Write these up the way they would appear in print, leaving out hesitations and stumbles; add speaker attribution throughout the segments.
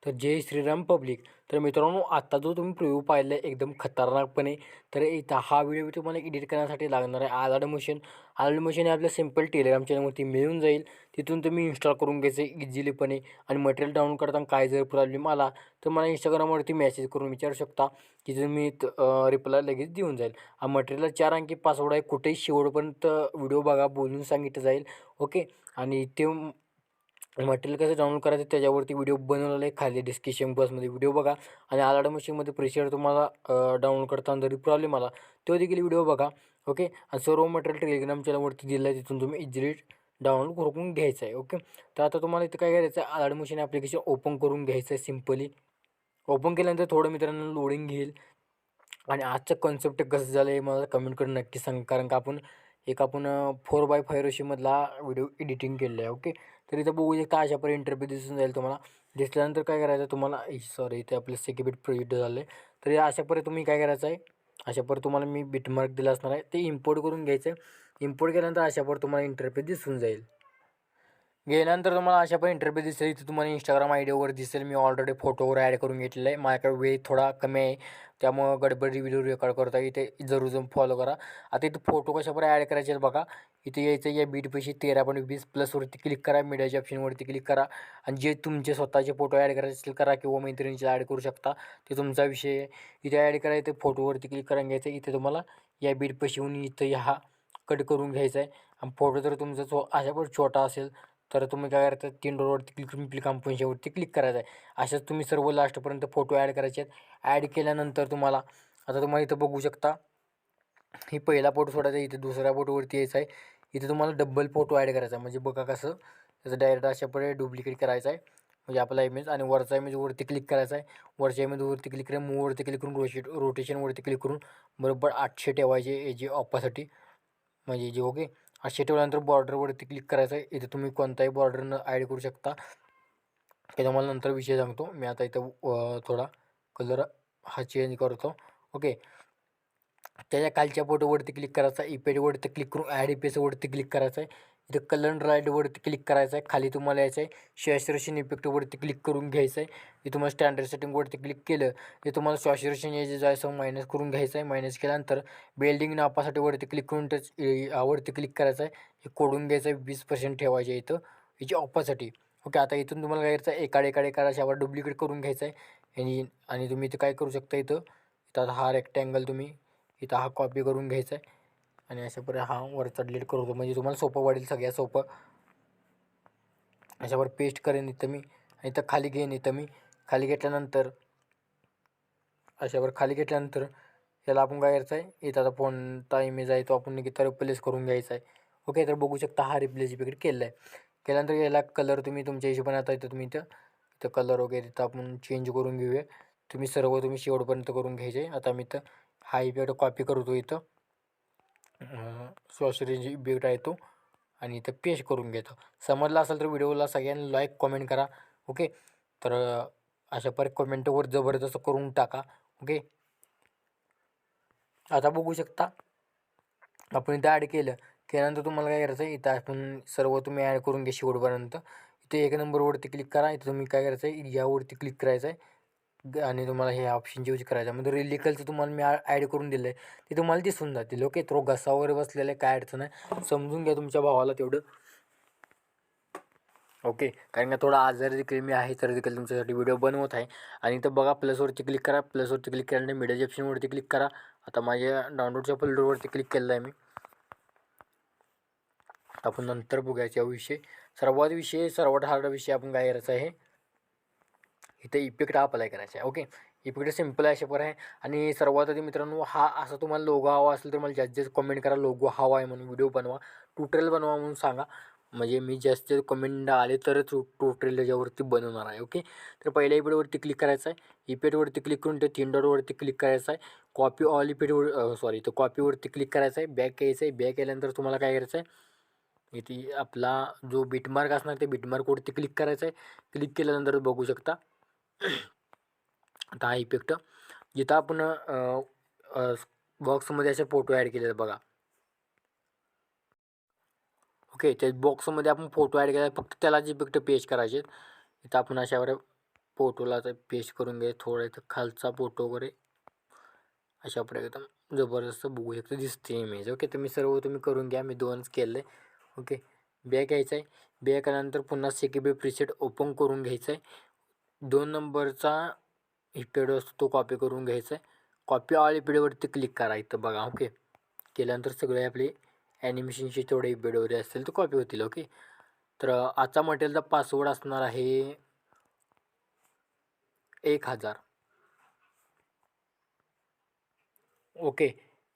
Speaker 1: तर जय श्रीराम पब्लिक. तर मित्रांनो, आता जो तुम्ही प्रिव्ह्यू पाहिला आहे एकदम खतरनाकपणे, तर इथं हा व्हिडिओ तुम्हाला एडिट करण्यासाठी लागणार आहे आधार मोशन. आधार मोशन हे आपल्या सिंपल टेलिग्राम चॅनलवरती मिळून जाईल. तिथून तुम्ही इन्स्टॉल करून घ्यायचं इझिलीपणे. आणि मटेरियल डाउनलोड करताना काय जर प्रॉब्लेम आला तर मला इंस्टाग्रामवरती मेसेज करून विचारू शकता, की तुम्ही रिप्लाय लगेच देऊन जाईल. हा मटेरियलला 4 अंकी पासवर्ड आहे. कुठेही शेवटपर्यंत व्हिडिओ बघा, बोलून सांगितलं जाईल. ओके. आणि ते मटेरियल कसं डाउनलोड करायचं त्याच्यावरती व्हिडिओ बनवलेला आहे. खाली डिस्क्रिप्शन बॉक्समध्ये व्हिडिओ बघा. आणि आलाड मशीनमध्ये प्रेशर तुम्हाला डाउनलोड करताना जरी प्रॉब्लेम आला तो देखील व्हिडिओ बघा. ओके. आणि सर्व मटेरियल टेलिग्राम चॅनलवरती दिलं आहे, तिथून तुम्ही इझिली डाउनलोड करून घ्यायचं आहे. ओके. तर आता तुम्हाला इथं काय करायचं आहे, आलाड मशीन ॲप्लिकेशन ओपन करून घ्यायचं आहे सिम्पली. ओपन केल्यानंतर थोडं मित्रांनो लोडिंग घेईल. आणि आजचं कॉन्सेप्ट कसं झालं आहे मला कमेंट करून नक्की सांगा, कारण का आपण 4x5 रेशोमधला व्हिडिओ एडिटिंग केलेला आहे. ओके. तर इथं बघू शकता अशापर्यंत इंटरफेस दिसून जाईल तुम्हाला. दिसल्यानंतर काय करायचं तुम्हाला, सॉरी इथे आपलं सेक्युबिट प्रोजेक्ट झालं आहे. तर या अशापर्यंत तुम्ही काय करायचं आहे, अशापर्यंत तुम्हाला मी बिटमार्क दिला असणार आहे, ते इम्पोर्ट करून घ्यायचं आहे. इम्पोर्ट केल्यानंतर अशापर्यंत तुम्हाला इंटरफेस दिसून जाईल. गेल्यानंतर तुम्हाला अशा पण इंटरफेस दिसेल. इथे तुम्हाला इंस्टाग्राम आयडीवर दिसेल. मी ऑलरेडी फोटोवर ॲड करून घेतलेलं आहे. माझ्याकडे वेळ थोडा कमी आहे, त्यामुळं गडबडी व्हिडिओ रेकॉर्ड करता. इथे जरूर जाऊन फॉलो करा. आता इथे फोटो कशाप्रकारे ॲड करायचे आहेत बघा. इथे यायचं, या बीटपाशी 13.20 प्लसवरती क्लिक करा. मीडियाच्या ऑप्शनवरती क्लिक करा. आणि जे तुमचे स्वतःचे फोटो ॲड करायचे असतील करा, किंवा मैत्रिणीचे ॲड करू शकता, ते तुमचा विषय आहे. इथे ॲड करायचं, फोटोवरती क्लिक करून घ्यायचं. इथे तुम्हाला या बीटपाशी येऊन इथं हा कट करून घ्यायचा आहे. आणि फोटो जर तुमचा अशा पण छोटा असेल तर तुम्ही काय करता, 3 डॉटवरती क्लिक करून क्लिक कंपोजिशनवरती क्लिक करायचं आहे. अशाच तुम्ही सर्व लास्टपर्यंत फोटो ॲड करायचे आहेत. ॲड केल्यानंतर तुम्हाला आता तुम्हाला इथं बघू शकता, ही पहिला फोटो सोडायचा आहे. इथे दुसऱ्या फोटोवरती यायचं आहे. इथे तुम्हाला डबल फोटो ॲड करायचा आहे. म्हणजे बघा कसं त्याचं डायरेक्ट अशाप्रकारे डुप्लिकेट करायचं आहे. म्हणजे आपला इमेज, आणि वरचा इमेजवरती क्लिक करायचा आहे. वरच्या इमेजवरती क्लिक करून मूववरती क्लिक करून रोटेशनवरती क्लिक करून बरोबर 800 ठेवायचे याची ऑपासाठी, म्हणजे जे ओके. 800 ठेवल्यानंतर बॉर्डरवरती क्लिक करायचं आहे. इथे तुम्ही कोणताही बॉर्डर ॲड करू शकता, ते तुम्हाला नंतर विषय सांगतो. मी आता इथं थोडा कलर हा चेंज करतो. ओके. त्याच्या खालच्या फोटोवरती क्लिक करायचा आहे. इफेक्टवरती क्लिक करून ॲड इफेक्टवरती क्लिक करायचं आहे. इथं कलर राईटवरती क्लिक करायचं आहे. खाली तुम्हाला यायचं आहे सॅच्युरेशन इफेक्टवरती क्लिक करून घ्यायचं आहे. हे तुम्हाला स्टँडर्ड सेटिंगवरती क्लिक केलं ते तुम्हाला सॅच्युरेशन याचे जायचं मायनस करून घ्यायचं आहे. मायनस केल्यानंतर बिल्डिंग नापासाठी वरती क्लिक करून टच यावरती क्लिक करायचं आहे. हे कोडून घ्यायचं आहे, 20% ठेवायचे आहे इथं याची ऑपासाठी. ओके. आता इथून तुम्हाला काय करायचं आहे, एकाड अशावर डुप्लिकेट करून घ्यायचं आहे. आणि तुम्ही इथं काय करू शकता, इथं इथं हा रेक्टँगल तुम्ही इथं हा कॉपी करून घ्यायचा आहे. आणि अशाप्रकारे हा वरचा डिलीट करतो, म्हणजे तुम्हाला सोपं वाटेल, सगळ्यात सोपं. अशावर पेस्ट करेन इथं मी, आणि इथं खाली घेईन. इथं मी खाली घेतल्यानंतर अशावर खाली घेतल्यानंतर याला आपण काय करायचं आहे, इथं आता कोणता इमेज आहे तो आपण इथं रिप्लेस करून घ्यायचा आहे. ओके. तर बघू शकता हा रिप्लेस इफेक्ट केलेला आहे. केल्यानंतर याला कलर तुम्ही तुमच्या हिशोबाने, आता इथं तुम्ही इथं कलर वगैरे इथं आपण चेंज करून घेऊया. तुम्ही शेवटपर्यंत करून घ्यायचे. आता मी इथं हा इफेक्ट कॉपी करतो, इथं सॉसरेंज इफेक्ट आहे तो, आणि इथं पेस्ट करून घेतो. समजलं असेल तर व्हिडिओला सगळ्यांनी लाईक कमेंट करा. ओके. तर अशा कमेंटवर जबरदस्त करून टाका. ओके. आता बघू शकता आपण इथं ॲड केल्यानंतर तुम्हाला काय करायचं आहे, इथं आपण सर्व तुम्ही ॲड करून घ्या शेवटपर्यंत. इथे 1 नंबरवरती क्लिक करा. इथं तुम्ही काय करायचं आहे, यावरती क्लिक करायचं आहे. आणि तुम्हाला हे ऑप्शन यूज करायचं आहे. म्हणजे रिलिकलचं तुम्हाला मी ॲड करून दिलं आहे, ते तुम्हाला दिसून जातील. ओके. तो घसा वगैरे बसलेला आहे, काय अडचण आहे, समजून घ्या तुमच्या भावाला तेवढं. ओके. कारण का थोडा आजारी देखील मी आहे, तर देखील तुमच्यासाठी व्हिडिओ बनवत आहे. आणि इथं बघा प्लसवरती क्लिक करा. प्लसवरती क्लिक केल्यानंतर मीडियाच्या ऑप्शनवरती क्लिक करा. आता माझ्या डाउनलोडच्या फोल्डरवरती क्लिक केलेलं आहे मी. आपण नंतर बघायचा विषय. सर्वात हार्ड विषय आपण काय करायचा आहे, इथं इफेक्ट अप्लाय करायचा आहे. ओके. इफेक्ट सिम्पल अशा पर आहे. आणि सर्वात आधी मित्रांनो, हा असा तुम्हाला लोगो हवा असेल तर मला जास्त कमेंट करा, लोगो हवा आहे म्हणून, व्हिडिओ बनवा, ट्युटोरियल बनवा म्हणून सांगा. म्हणजे मी जास्त कमेंट आले तरच ट्युटोरियल त्याच्यावरती बनवणार आहे. ओके. तर पहिल्या इफेक्टवरती क्लिक करायचं आहे. इफेक्टवरती क्लिक करून ते 3 डॉटवरती क्लिक करायचं आहे. कॉपी ऑल तर कॉपीवरती क्लिक करायचं आहे. बॅक यायचं आहे. बॅक केल्यानंतर तुम्हाला काय करायचं आहे, इथे आपला जो बिटमार्क असणार ते बिटमार्कवरती क्लिक करायचं आहे. क्लिक केल्यानंतर बघू शकता आता हा इफेक्ट जिथं आपण बॉक्समध्ये असे फोटो ॲड केलेले बघा. ओके. त्या बॉक्समध्ये आपण फोटो ॲड केला, फक्त त्यालाच इफेक्ट पेस्ट करायचे. इथं आपण अशावर फोटोला आता पेस्ट करून घ्या. थोडा इथं खालचा फोटो वगैरे अशा प्रकारे एकदम जबरदस्त बघू शकता दिसते इमेज. ओके, तुम्ही सर्व तुम्ही करून घ्या. मी 2च केलं आहे. ओके, बॅक यायचं आहे. बॅक आल्यानंतर पुन्हा CKB प्रीसेट ओपन करून घ्यायचं आहे. 2 नंबरचा इफेक्ट असतो तो कॉपी करून घ्यायचा आहे. कॉपी ऑल इफेक्टवरती क्लिक करा इथं बघा. ओके, केल्यानंतर सगळे आपले ॲनिमेशनचे तेवढे इफेक्ट वगैरे असतील ते कॉपी होतील. ओके, तर आजचा मटेरियलचा पासवर्ड असणार आहे 1000. ओके,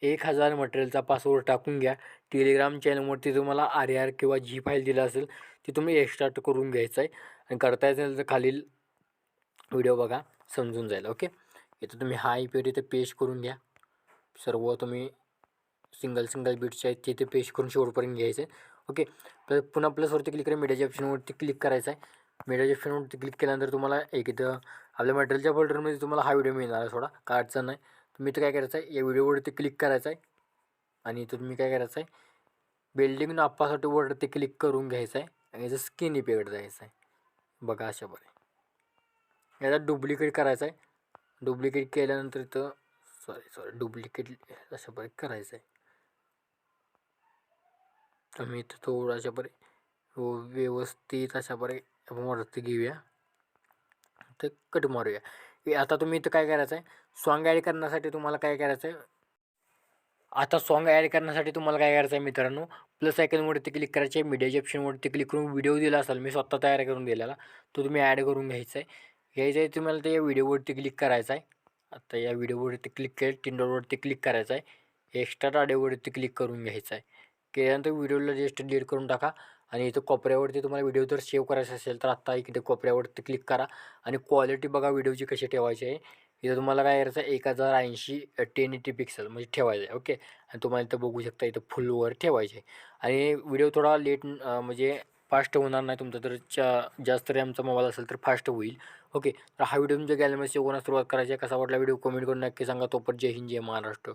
Speaker 1: 1000 मटेरियलचा पासवर्ड टाकून घ्या. टेलिग्राम चॅनलवरती तुम्हाला RAR किंवा जी फाईल दिलं असेल ती तुम्ही एक्स्ट्राक्ट करून घ्यायचं आहे आणि करता असेल तर खालील व्हिडिओ बघा, समजून जाईल. ओके, इथं तुम्ही हा इफेक्ट इथे पेस्ट करून घ्या. सर्व तुम्ही सिंगल बिट्स आहेत ते पेस्ट करून शेवटपर्यंत घ्यायचं आहे. ओके, तर पुन्हा प्लसवरती क्लिक करा. मीडियाच्या ऑप्शनवरती क्लिक करायचं आहे. मीडियाच्या ऑप्शनवरती क्लिक केल्यानंतर तुम्हाला एक इथं आपल्या मटेरियलच्या फोल्डरमध्ये तुम्हाला हा व्हिडिओ मिळणार आहे. थोडा काय अडचण नाही. तुम्ही इथं काय करायचं आहे, या व्हिडिओवरती क्लिक करायचं आहे आणि इथं तुम्ही काय करायचं आहे, बिल्डिंग नापासाठी वरती क्लिक करून घ्यायचं आहे आणि याचं स्किन इफेक्ट द्यायचं आहे. बघा अशा प्रकारे याचा डुप्लिकेट करायचा आहे. डुप्लिकेट केल्यानंतर इथं डुप्लिकेट अशा प्रकारे करायचं आहे. तुम्ही इथं थोडं अशा प्रकारे व्यवस्थित अशा प्रकारे आपण वरती घेऊया, ते कट मारूया. आता तुम्ही इथं काय करायचं आहे, सॉन्ग ॲड करण्यासाठी तुम्हाला काय करायचं आहे, आता सॉन्ग ॲड करण्यासाठी तुम्हाला काय करायचं आहे मित्रांनो, प्लस आयकॉनवरती क्लिक करायचे आहे. मीडियाच्या ऑप्शनवरती क्लिक करून व्हिडिओ दिला असेल मी स्वतः तयार करून दिलेला, तो तुम्ही ॲड करून घ्यायचा आहे. घ्यायचं आहे तुम्हाला ते या व्हिडिओवरती क्लिक करायचं आहे. आता या व्हिडिओवरती क्लिक केलं, टिंडरवरती क्लिक करायचं आहे. एक्स्ट्रा ऑडिओवरती क्लिक करून घ्यायचं आहे. केल्यानंतर व्हिडिओला जस्ट डिलीट करून टाका आणि इथं कोपऱ्यावरती तुम्हाला व्हिडिओ जर सेव्ह करायचा असेल तर आत्ता इकडे कोपऱ्यावरती क्लिक करा आणि क्वालिटी बघा व्हिडिओची कशी ठेवायची आहे. इथं तुम्हाला काय करायचं आहे, 1080 1080 पिक्सल म्हणजे ठेवायचं आहे. ओके, आणि तुम्हाला इथं बघू शकता इथं फुलवर ठेवायचे आहे आणि व्हिडिओ थोडा लेट म्हणजे फास्ट होणार नाही तुमचा. तर जास्त रॅमचा मोबाईल असेल तर फास्ट होईल. ओके, तर हा व्हिडिओ तुमच्या गॅलरीमध्ये सेव्ह करण्यास सुरुवात करायची आहे. कसा वाटला व्हिडिओ कमेंट करून नक्की सांगा. तोपर्यंत जय हिंद, जय महाराष्ट्र.